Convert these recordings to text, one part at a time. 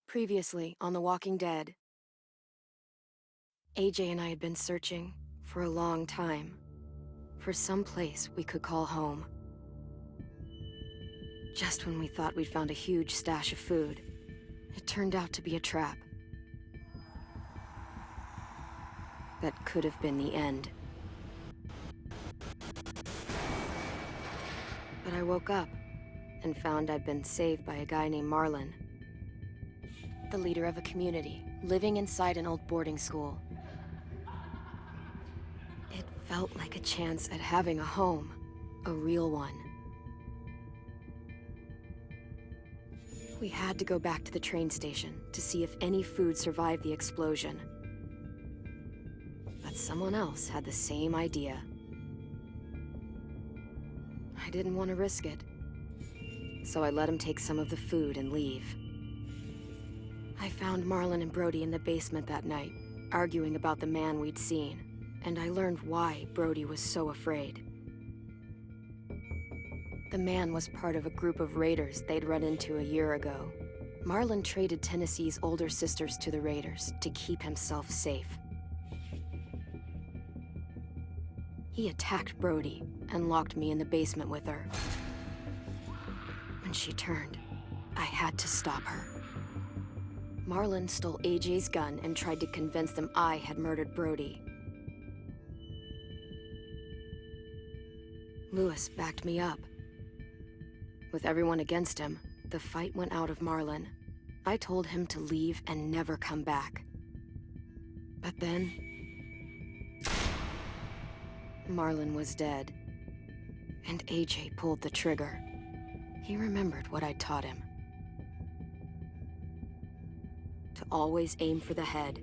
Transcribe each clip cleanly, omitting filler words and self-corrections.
Previously on The Walking Dead, AJ and I had been searching for a long time for some place we could call home. Just when we thought we'd found a huge stash of food, it turned out to be a trap. That could have been the end. But I woke up and found I'd been saved by a guy named Marlon, the leader of a community living inside an old boarding school. It felt like a chance at having a home, a real one. We had to go back to the train station to see if any food survived the explosion. But someone else had the same idea. I didn't want to risk it, so I let him take some of the food and leave. I found Marlon and Brody in the basement that night, arguing about the man we'd seen, and I learned why Brody was so afraid. The man was part of a group of raiders they'd run into a year ago. Marlon traded Tennessee's older sisters to the raiders to keep himself safe. He attacked Brody and locked me in the basement with her. When she turned, I had to stop her. Marlon stole AJ's gun and tried to convince them I had murdered Brody. Lewis backed me up. With everyone against him, the fight went out of Marlon. I told him to leave and never come back. But then, Marlon was dead, and AJ pulled the trigger. He remembered what I'd taught him. To always aim for the head.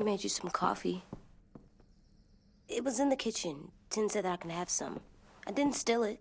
Made you some coffee. It was in the kitchen. Tin said that I can have some. I didn't steal it.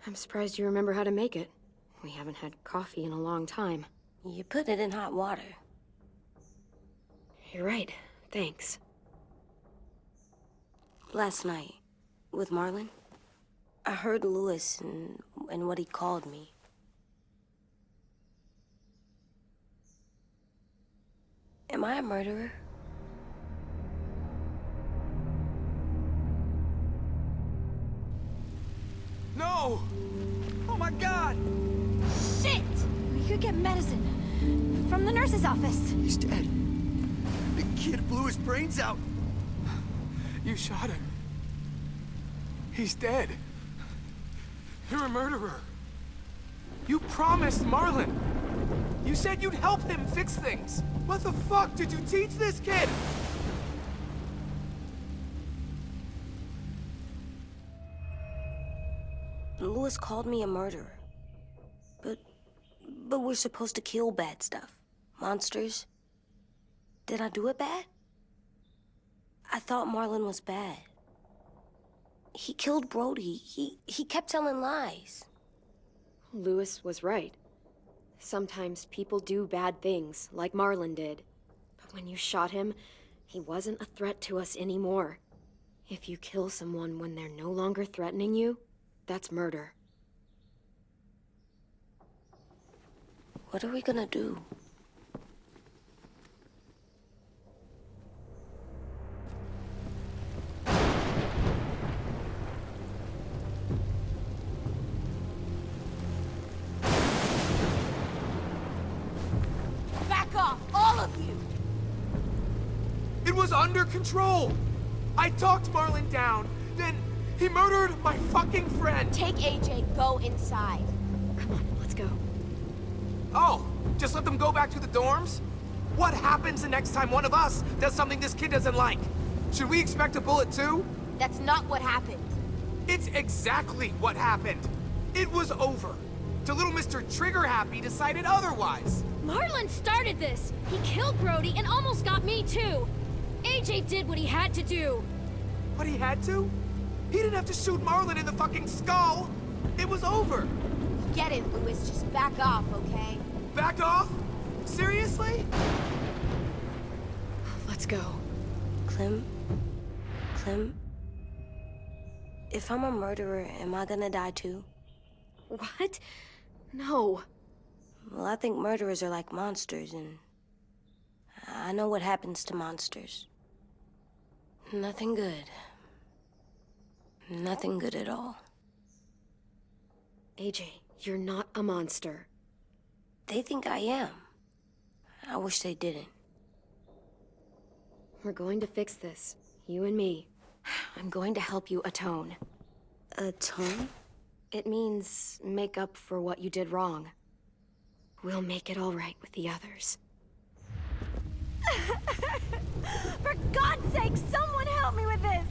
I'm surprised you remember how to make it. We haven't had coffee in a long time. You put it in hot water. You're right. Thanks. Last night, with Marlon, I heard Lewis and what he called me. Am I a murderer? No! Oh my God! Shit! We could get medicine from the nurse's office. He's dead. The kid blew his brains out. You shot him. He's dead. You're a murderer. You promised Marlon. You said you'd help him fix things. What the fuck did you teach this kid? Lewis called me a murderer. But we're supposed to kill bad stuff. Monsters. Did I do it bad? I thought Marlon was bad. He killed Brody. He kept telling lies. Lewis was right. Sometimes people do bad things, like Marlon did. But when you shot him, he wasn't a threat to us anymore. If you kill someone when they're no longer threatening you, that's murder. What are we gonna do? Back off, all of you! It was under control! I talked Marlon down, then he murdered my fucking friend! Take AJ, go inside. Come on, let's go. Oh, just let them go back to the dorms? What happens the next time one of us does something this kid doesn't like? Should we expect a bullet too? That's not what happened. It's exactly what happened. It was over. Till little Mr. Trigger Happy decided otherwise. Marlon started this! He killed Brody and almost got me too! AJ did what he had to do! But he had to? He didn't have to shoot Marlon in the fucking skull! It was over! Get it, Lewis. Just back off, okay? Back off? Seriously? Let's go. Clem? If I'm a murderer, am I gonna die too? What? No. Well, I think murderers are like monsters, and I know what happens to monsters. Nothing good. Nothing good at all. AJ, you're not a monster. They think I am. I wish they didn't. We're going to fix this. You and me. I'm going to help you atone. Atone? It means make up for what you did wrong. We'll make it all right with the others. For God's sake, someone help me with this!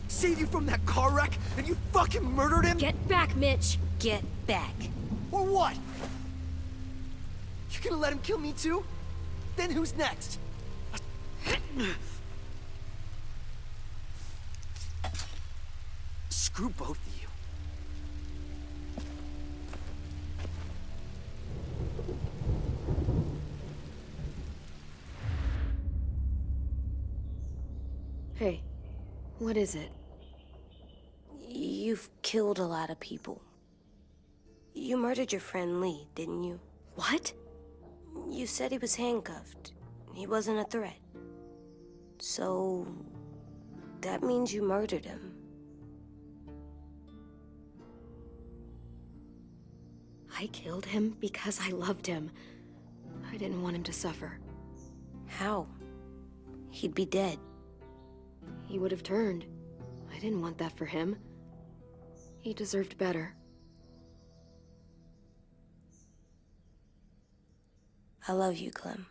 Saved you from that car wreck, and you fucking murdered him? Get back, Mitch! Get back. Or what? You gonna let him kill me too? Then who's next? Screw both of you. Hey, what is it? You've killed a lot of people. You murdered your friend Lee, didn't you? What? You said he was handcuffed. He wasn't a threat. So, that means you murdered him. I killed him because I loved him. I didn't want him to suffer. How? He'd be dead. He would have turned. I didn't want that for him. He deserved better. I love you, Clem.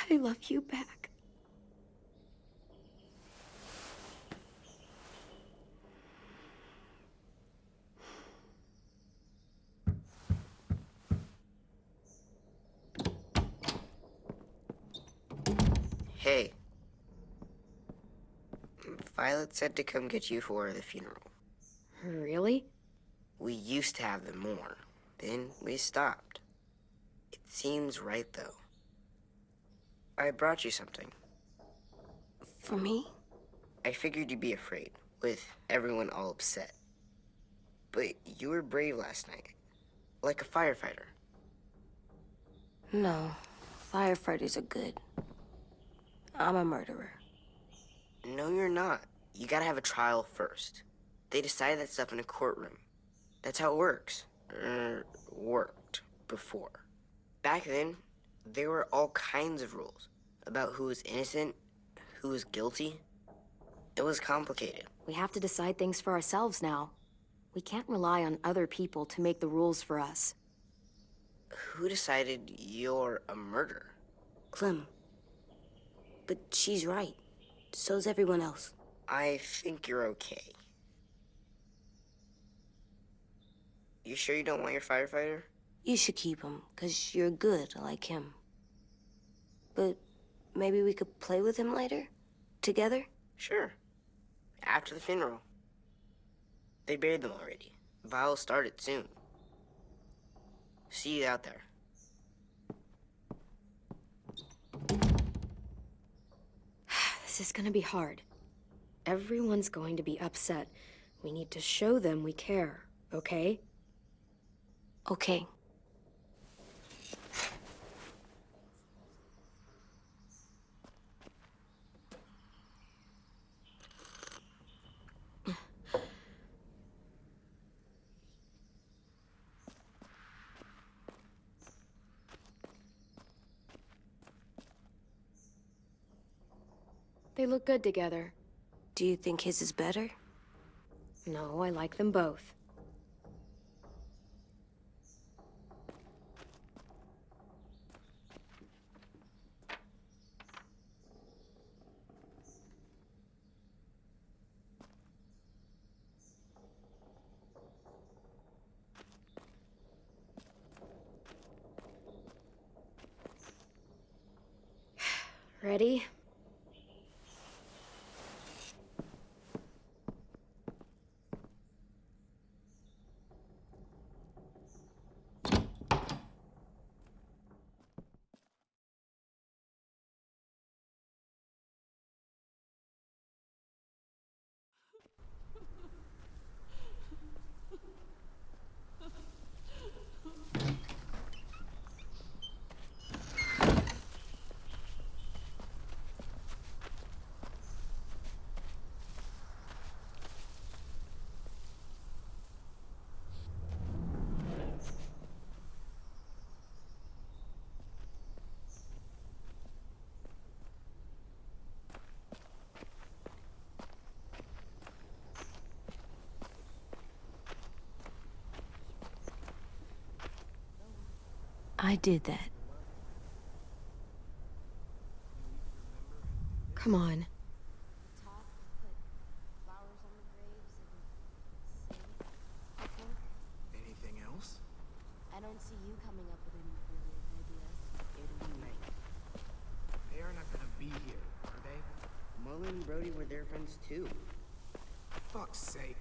I love you back. Hey. Violet said to come get you for the funeral. Really? We used to have them more. Then we stopped. It seems right, though. I brought you something. For me? I figured you'd be afraid, with everyone all upset. But you were brave last night. Like a firefighter. No. Firefighters are good. I'm a murderer. No, you're not. You gotta have a trial first. They decide that stuff in a courtroom. That's how it works. Worked before. Back then, there were all kinds of rules about who was innocent, who was guilty. It was complicated. We have to decide things for ourselves now. We can't rely on other people to make the rules for us. Who decided you're a murderer? Clem. But she's right. So's everyone else. I think you're okay. You sure you don't want your firefighter? You should keep him, 'cause you're good like him. But maybe we could play with him later? Together? Sure. After the funeral. They buried them already. Vile'll start it soon. See you out there. This is gonna be hard. Everyone's going to be upset. We need to show them we care, okay? Okay. They look good together. Do you think his is better? No, I like them both. Ready? I did that. Come on. Anything else? I don't see you coming up with any brilliant ideas. It'll be nice. They are not gonna be here, are they? Marlon and Brody were their friends too. Fuck's sake.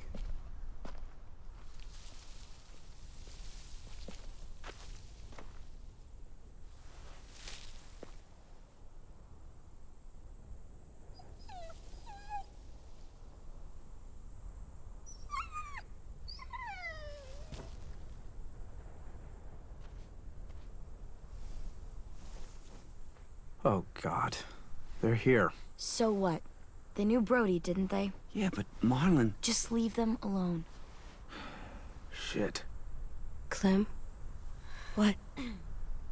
Oh, God. They're here. So what? They knew Brody, didn't they? Yeah, but Marlon... Just leave them alone. Shit. Clem? What?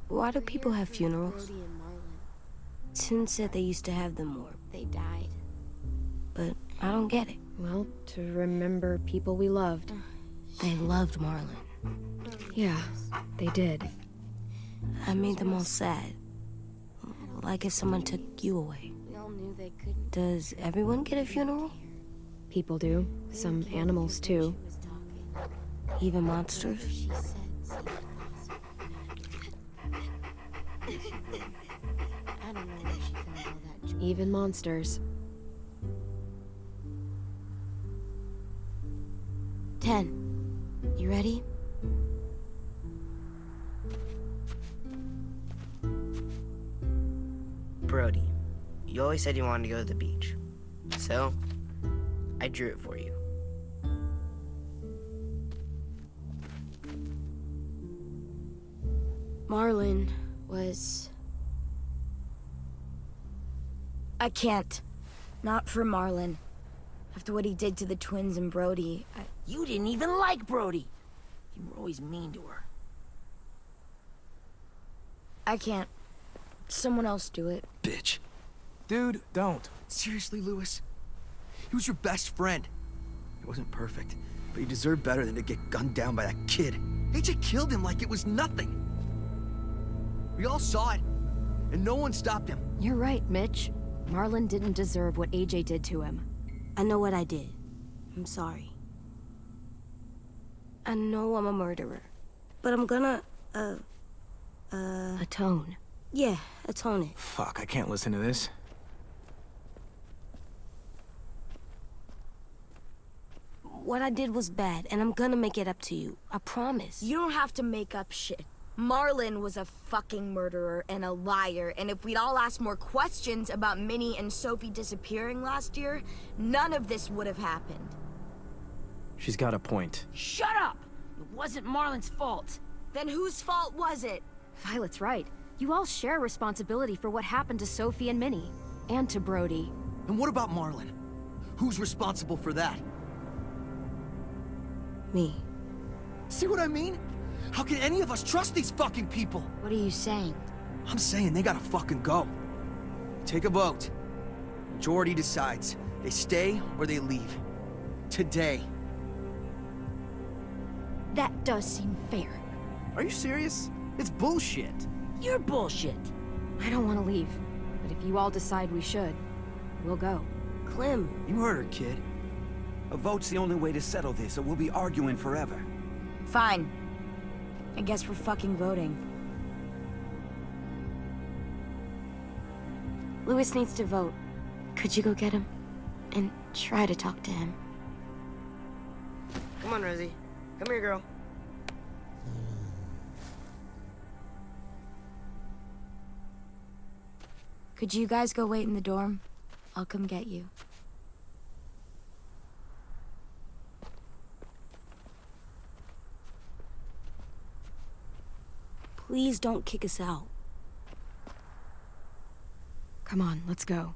Why do people have funerals? Brody and Marlon. Tin said they used to have them more, They died. but I don't get it. Well, to remember people we loved. They loved Marlon. Yeah, they did. I made them all sad. Like if someone took you away. We all knew they couldn't. Does everyone get a funeral? People do. Some animals, too. She was talking. Even monsters? She said something. I don't know where she found all that joy. Even monsters. 10. You ready? Brody, you always said you wanted to go to the beach. So, I drew it for you. Marlon was... I can't. Not for Marlon. After what he did to the twins and Brody, You didn't even like Brody. You were always mean to her. I can't. Someone else do it. Bitch. Dude, don't. Seriously, Lewis? He was your best friend. He wasn't perfect, but he deserved better than to get gunned down by that kid. AJ killed him like it was nothing. We all saw it, and no one stopped him. You're right, Mitch. Marlon didn't deserve what AJ did to him. I know what I did. I'm sorry. I know I'm a murderer. But I'm gonna, Atone. yeah, atone it. Fuck, I can't listen to this. what I did was bad, and I'm gonna make it up to you. I promise. You don't have to make up shit. Marlon was a fucking murderer and a liar, and if we'd all asked more questions about Minnie and Sophie disappearing last year, none of this would have happened. She's got a point. Shut up! It wasn't Marlon's fault. Then whose fault was it? Violet's right. You all share responsibility for what happened to Sophie and Minnie. And to Brody. And what about Marlon? Who's responsible for that? Me. See what I mean? How can any of us trust these fucking people? What are you saying? I'm saying they gotta fucking go. Take a vote. Majority decides. They stay or they leave. Today. That does seem fair. Are you serious? It's bullshit. You're bullshit. I don't want to leave. But if you all decide we should, we'll go. Clem. You heard her, kid. A vote's the only way to settle this, or we'll be arguing forever. Fine. I guess we're fucking voting. Louis needs to vote. Could you go get him? And try to talk to him. Come on, Rosie. Come here, girl. Could you guys go wait in the dorm? I'll come get you. Please don't kick us out. Come on, let's go.